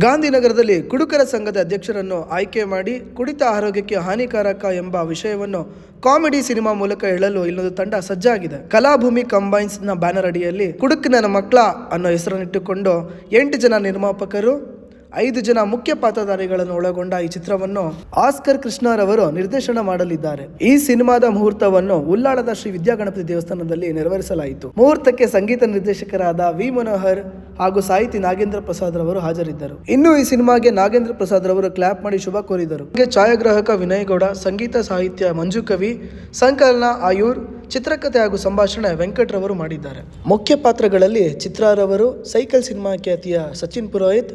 ಗಾಂಧಿನಗರದಲ್ಲಿ ಕುಡುಕರ ಸಂಘದ ಅಧ್ಯಕ್ಷರನ್ನು ಆಯ್ಕೆ ಮಾಡಿ ಕುಡಿತ ಆರೋಗ್ಯಕ್ಕೆ ಹಾನಿಕಾರಕ ಎಂಬ ವಿಷಯವನ್ನು ಕಾಮಿಡಿ ಸಿನಿಮಾ ಮೂಲಕ ಹೇಳಲು ಇಲ್ಲೊಂದು ತಂಡ ಸಜ್ಜಾಗಿದೆ. ಕಲಾಭೂಮಿ ಕಂಬೈನ್ಸ್ ನ ಬ್ಯಾನರ್ ಅಡಿಯಲ್ಲಿ ಕುಡುಕನ ಮಕ್ಕಳ ಅನ್ನೋ ಹೆಸರನ್ನಿಟ್ಟುಕೊಂಡು 8 ಜನ ನಿರ್ಮಾಪಕರು 5 ಜನ ಮುಖ್ಯ ಪಾತ್ರಧಾರಿಗಳನ್ನು ಒಳಗೊಂಡ ಈ ಚಿತ್ರವನ್ನು ಆಸ್ಕರ್ ಕೃಷ್ಣರವರು ನಿರ್ದೇಶನ ಮಾಡಲಿದ್ದಾರೆ. ಈ ಸಿನಿಮಾದ ಮುಹೂರ್ತವನ್ನು ಉಲ್ಲಾಳದ ಶ್ರೀ ವಿದ್ಯಾಗಣಪತಿ ದೇವಸ್ಥಾನದಲ್ಲಿ ನೆರವೇರಿಸಲಾಯಿತು. ಮುಹೂರ್ತಕ್ಕೆ ಸಂಗೀತ ನಿರ್ದೇಶಕರಾದ ವಿ ಮನೋಹರ್ ಹಾಗೂ ಸಾಹಿತಿ ನಾಗೇಂದ್ರ ಪ್ರಸಾದ್ ರವರು ಹಾಜರಿದ್ದರು. ಇನ್ನು ಈ ಸಿನಿಮಾಗೆ ನಾಗೇಂದ್ರ ಪ್ರಸಾದ್ ರವರು ಕ್ಲಾಪ್ ಮಾಡಿ ಶುಭ ಕೋರಿದರು. ಛಾಯಾಗ್ರಾಹಕ ವಿನಯ್ ಗೌಡ, ಸಂಗೀತ ಸಾಹಿತ್ಯ ಮಂಜು ಕವಿ, ಸಂಕಲನ ಆಯೂರ್, ಚಿತ್ರಕಥೆ ಹಾಗೂ ಸಂಭಾಷಣೆ ವೆಂಕಟ್ ರವರು ಮಾಡಿದ್ದಾರೆ. ಮುಖ್ಯ ಪಾತ್ರಗಳಲ್ಲಿ ಚಿತ್ರಾರವರು, ಸೈಕಲ್ ಸಿನಿಮಾ ಖ್ಯಾತಿಯ ಸಚಿನ್ ಪುರೋಹಿತ್,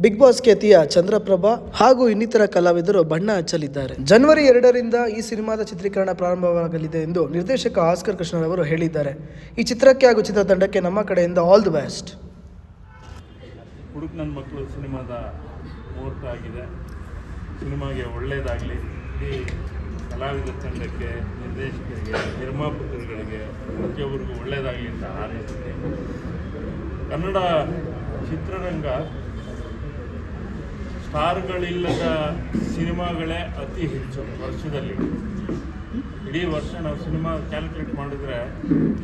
ಬಿಗ್ ಬಾಸ್ ಖ್ಯಾತಿಯ ಚಂದ್ರಪ್ರಭಾ ಹಾಗೂ ಇನ್ನಿತರ ಕಲಾವಿದರು ಬಣ್ಣ ಹಚ್ಚಲಿದ್ದಾರೆ. ಜನವರಿ 2ರಿಂದ ಈ ಸಿನಿಮಾದ ಚಿತ್ರೀಕರಣ ಪ್ರಾರಂಭವಾಗಲಿದೆ ಎಂದು ನಿರ್ದೇಶಕ ಆಸ್ಕರ್ ಕೃಷ್ಣರವರು ಹೇಳಿದ್ದಾರೆ. ಈ ಚಿತ್ರಕ್ಕೆ ಹಾಗೂ ಚಿತ್ರತಂಡಕ್ಕೆ ನಮ್ಮ ಕಡೆಯಿಂದ ಆಲ್ ದಿ ಬೆಸ್ಟ್. ಹುಡುಕ್ ನನ್ನ ಮಕ್ಕಳು ಸಿನಿಮಾದ ಮುಹೂರ್ತ ಆಗಿದೆ. ಸಿನಿಮಾಗೆ ಒಳ್ಳೆಯದಾಗಲಿ. ಈ ಕಲಾವಿದ ತಂಡಕ್ಕೆ, ನಿರ್ದೇಶಕರಿಗೆ, ನಿರ್ಮಾಪಕರುಗಳಿಗೆ ಪ್ರತಿಯೊಬ್ಬರಿಗೂ ಒಳ್ಳೆಯದಾಗಲಿ ಅಂತ ಹಾರೈಸ್ತೀನಿ. ಕನ್ನಡ ಚಿತ್ರರಂಗ ಸ್ಟಾರ್ಗಳಿಲ್ಲದ ಸಿನಿಮಾಗಳೇ ಅತಿ ಹೆಚ್ಚು ವರ್ಷದಲ್ಲಿ. ಇಡೀ ವರ್ಷ ನಾವು ಸಿನಿಮಾ ಕ್ಯಾಲ್ಕುಲೇಟ್ ಮಾಡಿದ್ರೆ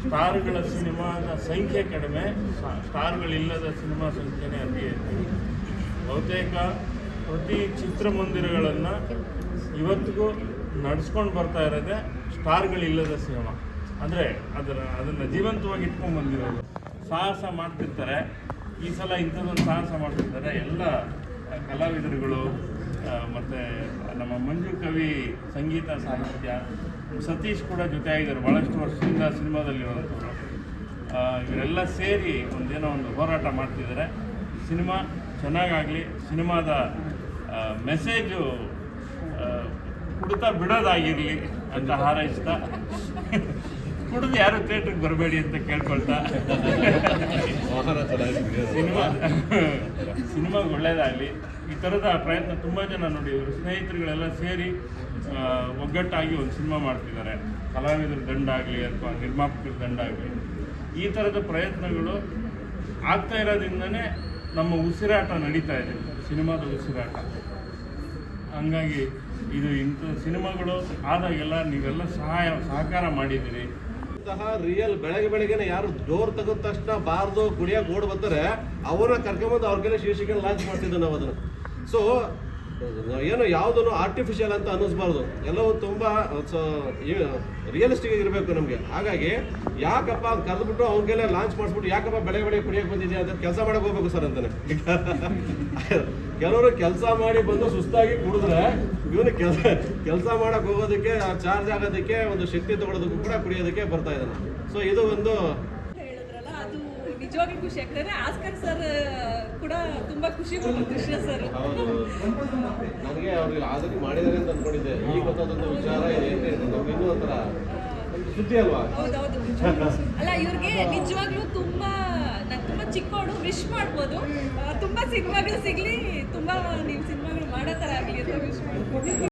ಸ್ಟಾರ್ಗಳ ಸಿನಿಮಾದ ಸಂಖ್ಯೆ ಕಡಿಮೆ, ಸ್ಟಾರ್ಗಳಿಲ್ಲದ ಸಿನಿಮಾ ಸಂಖ್ಯೆನೇ ಅತಿ ಹೆಚ್ಚು. ಬಹುತೇಕ ಪ್ರತಿ ಚಿತ್ರಮಂದಿರಗಳನ್ನು ಇವತ್ತಿಗೂ ನಡೆಸ್ಕೊಂಡು ಬರ್ತಾ ಇರೋದೇ ಸ್ಟಾರ್ಗಳಿಲ್ಲದ ಸಿನಿಮಾ. ಅಂದರೆ ಅದನ್ನು ಜೀವಂತವಾಗಿ ಇಟ್ಕೊಂಡು ಬಂದಿರೋದು. ಸಾಹಸ ಮಾಡ್ತಿರ್ತಾರೆ. ಈ ಸಲ ಇಂಥದ್ದೊಂದು ಸಾಹಸ ಮಾಡ್ತಿರ್ತಾರೆ ಎಲ್ಲ ಕಲಾವಿದರುಗಳು. ಮತ್ತು ನಮ್ಮ ಮಂಜು ಕವಿ ಸಂಗೀತ ಸಾಹಿತ್ಯ, ಸತೀಶ್ ಕೂಡ ಜೊತೆಯಾಗಿದ್ದಾರೆ. ಭಾಳಷ್ಟು ವರ್ಷದಿಂದ ಸಿನಿಮಾದಲ್ಲಿರೋಂಥವ್ರು. ಇವರೆಲ್ಲ ಸೇರಿ ಒಂದೇನೋ ಒಂದು ಹೋರಾಟ ಮಾಡ್ತಿದ್ದಾರೆ. ಸಿನಿಮಾ ಚೆನ್ನಾಗಾಗಲಿ. ಸಿನಿಮಾದ ಮೆಸೇಜು ಕುಡಿತ ಬಿಡೋದಾಗಿರಲಿ ಅಂತ ಹಾರೈಸ್ತಾ, ಕುಡಿದು ಯಾರು ಥಿಯೇಟ್ರಿಗೆ ಬರಬೇಡಿ ಅಂತ ಕೇಳ್ಕೊಳ್ತಾ, ಸಿನಿಮಾಗೆ ಒಳ್ಳೆಯದಾಗಲಿ. ಈ ಥರದ ಪ್ರಯತ್ನ ತುಂಬ ಜನ ನೋಡಿ, ಇವರು ಸ್ನೇಹಿತರುಗಳೆಲ್ಲ ಸೇರಿ ಒಗ್ಗಟ್ಟಾಗಿ ಒಂದು ಸಿನಿಮಾ ಮಾಡ್ತಿದ್ದಾರೆ. ಕಲಾವಿದರ ದಂಡಾಗಲಿ ಅಥವಾ ನಿರ್ಮಾಪಕರ ದಂಡಾಗಲಿ, ಈ ಥರದ ಪ್ರಯತ್ನಗಳು ಆಗ್ತಾ ಇರೋದ್ರಿಂದನೇ ನಮ್ಮ ಉಸಿರಾಟ ನಡೀತಾ ಇದೆ, ಸಿನಿಮಾದ ಉಸಿರಾಟ. ಹಂಗಾಗಿ ಇಂಥ ಸಿನಿಮಾಗಳು ಆದಾಗೆಲ್ಲ ನೀವೆಲ್ಲ ಸಹಕಾರ ಮಾಡಿದ್ದೀರಿ. ರಿಯಲ್ ಬೆಳಗ್ಗೆನೆ ಯಾರು ಡೋರ್ ತೆಗೆದ ತಕ್ಷಣ ಬಾರ್ದು ಕುಡಿಯೋಕೆ ಓಡ್ ಬರ್ತಾರೆ, ಅವ್ರನ್ನ ಕರ್ಕೊಂಬಂದು ಅವ್ರಿಗೆಲ್ಲ ಶೀರ್ಷಿಕೆ ಲಾಂಚ್ ಮಾಡ್ತಿದ್ದೆ ನಾವು ಅದನ್ನು. ಸೊ ಏನು ಯಾವುದನ್ನು ಆರ್ಟಿಫಿಷಿಯಲ್ ಅಂತ ಅನ್ನಿಸ್ಬಾರ್ದು, ಎಲ್ಲವೂ ತುಂಬ ರಿಯಲಿಸ್ಟಿಕ್ ಆಗಿರಬೇಕು ನಮಗೆ. ಹಾಗಾಗಿ ಯಾಕಪ್ಪ ಅದು ಕರೆದ್ಬಿಟ್ಟು ಅವ್ರಿಗೆಲ್ಲ ಲಾಂಚ್ ಮಾಡಿಸ್ಬಿಟ್ಟು ಯಾಕಪ್ಪ ಬೆಳಗ್ಗೆ ಕುಡಿಯೋಕೆ ಬಂದಿದೆ ಅಂತ ಕೆಲಸ ಮಾಡಕ್ಕೆ ಹೋಗ್ಬೇಕು ಸರ್ ಅಂತಾನೆ. ಕೆಲವರು ಕೆಲಸ ಮಾಡಿ ಬಂದು ಸುಸ್ತಾಗಿ ಕುಡಿದ್ರೆ ಇವನು ಕೆಲಸ ಮಾಡಕ್ಕೆ ಹೋಗೋದಕ್ಕೆ, ಚಾರ್ಜ್ ಆಗೋದಕ್ಕೆ, ಒಂದು ಶಕ್ತಿ ತಗೊಳ್ಳೋದಕ್ಕೂ ಕೂಡ ಕುಡಿಯೋದಕ್ಕೆ ಬರ್ತಾ ಇದ್ದಾನೆ. ಸೊ ಇದು ಒಂದು ನಿಜವಾಗಿ ಖುಷಿ ಆಗ್ತದೆ. ಆಸ್ಕರ್ ಸರ್ ಕೂಡ ತುಂಬಾ ಖುಷಿ ಪಟ್ಟು ಕೃಷ್ಣ ಸರ್ ನನಗೆ ಅವ್ರಿಗೆ ಆಸಕ್ತಿ ಮಾಡಿದ್ದಾರೆ ಅಂತ ಅಂದ್ಕೊಂಡಿದ್ದೆ. ಈಗ ಗೊತ್ತಾದಂಥ ವಿಚಾರ ನಮ್ಗೆ ಇನ್ನೂ ಒಂಥರ ಸುದ್ದಿ ಅಲ್ವಾ? ಹೌದೌದು. ಅಲ್ಲ, ಇವ್ರಿಗೆ ನಿಜವಾಗ್ಲೂ ತುಂಬಾ ಚಿಕ್ಕವಳು ವಿಶ್ ಮಾಡ್ಬೋದು. ತುಂಬಾ ಸಿನಿಮಾಗಳು ಸಿಗ್ಲಿ, ತುಂಬಾ ನೀವು ಸಿನಿಮಾಗಳು ಮಾಡೋ ಥರ ಆಗಲಿ ಅಂತ ವಿಶ್ ಮಾಡ್ಬೋದು.